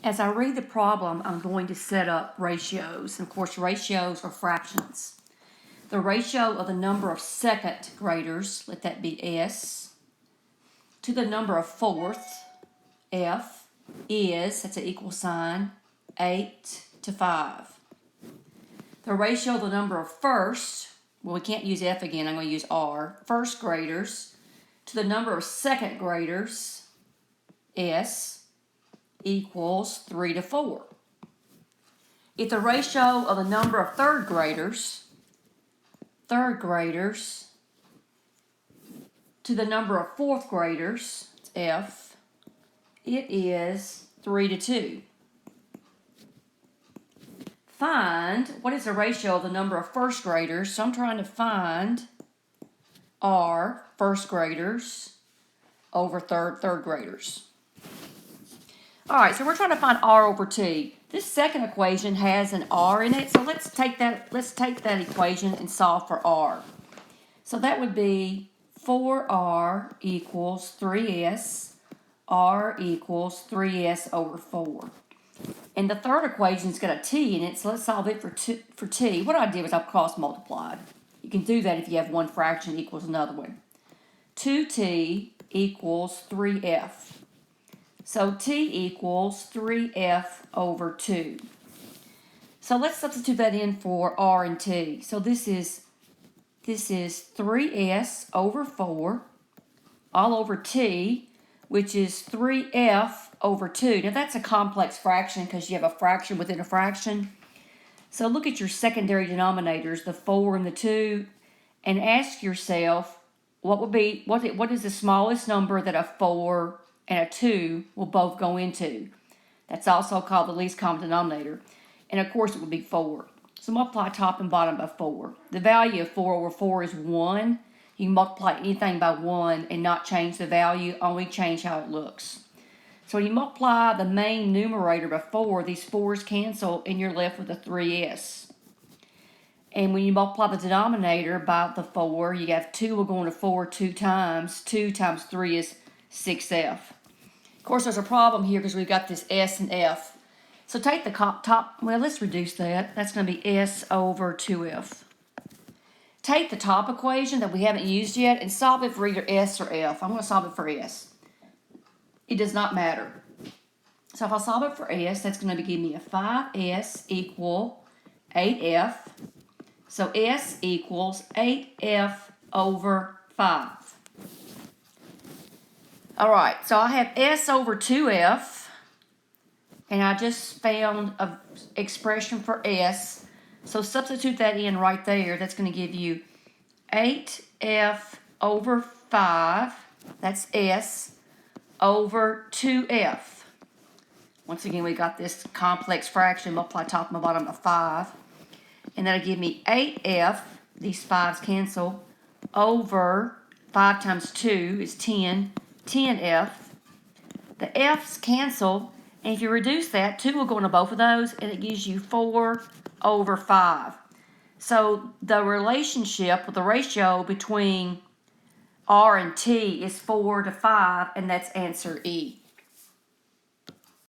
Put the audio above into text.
As I read the problem, I'm going to set up ratios. And of course, ratios are fractions. The ratio of the number of second graders, let that be S, to the number of fourth, F, is, that's an equal sign, 8 to 5. The ratio of the number of first, well, we can't use F again, I'm going to use R, first graders, to the number of second graders, S, equals 3 to 4. If the ratio of the number of third graders to the number of fourth graders, F, it is 3 to 2. Find, what is the ratio of the number of first graders? So I'm trying to find R, first graders, over third graders. All right, so we're trying to find R over T. This second equation has an R in it, so let's take that equation and solve for R. So that would be 4R equals 3S, R equals 3S over 4. And the third equation's got a T in it, so let's solve it for T. What I did was I cross multiplied. You can do that if you have one fraction equals another one. 2T equals 3F. So T equals 3F over 2. So let's substitute that in for R and T. So this is 3S over 4 all over T, which is 3F over 2. Now that's a complex fraction because you have a fraction within a fraction. So look at your secondary denominators, the 4 and the 2, and ask yourself what is the smallest number that a 4 and a 2 will both go into. That's also called the least common denominator. And of course it would be 4. So multiply top and bottom by 4. The value of 4 over 4 is 1. You can multiply anything by 1 and not change the value, only change how it looks. So when you multiply the main numerator by 4, these 4's cancel and you're left with a 3S. And when you multiply the denominator by the 4, you have 2 will go into 4 2 times. 2 times 3 is 6F. Of course, there's a problem here because we've got this S and F. So take the top, well, let's reduce that. That's going to be S over 2F. Take the top equation that we haven't used yet and solve it for either S or F. I'm going to solve it for S. It does not matter. So if I solve it for S, that's going to give me a 5S equal 8F. So S equals 8F over 5. All right, so I have S over 2F, and I just found an expression for S. So substitute that in right there. That's going to give you 8F over 5, that's S, over 2F. Once again, we got this complex fraction, multiply top and bottom of 5. And that'll give me 8F, these 5's cancel, over 5 times 2 is 10, 10F. The F's cancel, and if you reduce that, 2 will go into both of those, and it gives you 4 over 5. So the relationship, the ratio between R and T is 4 to 5, and that's answer E.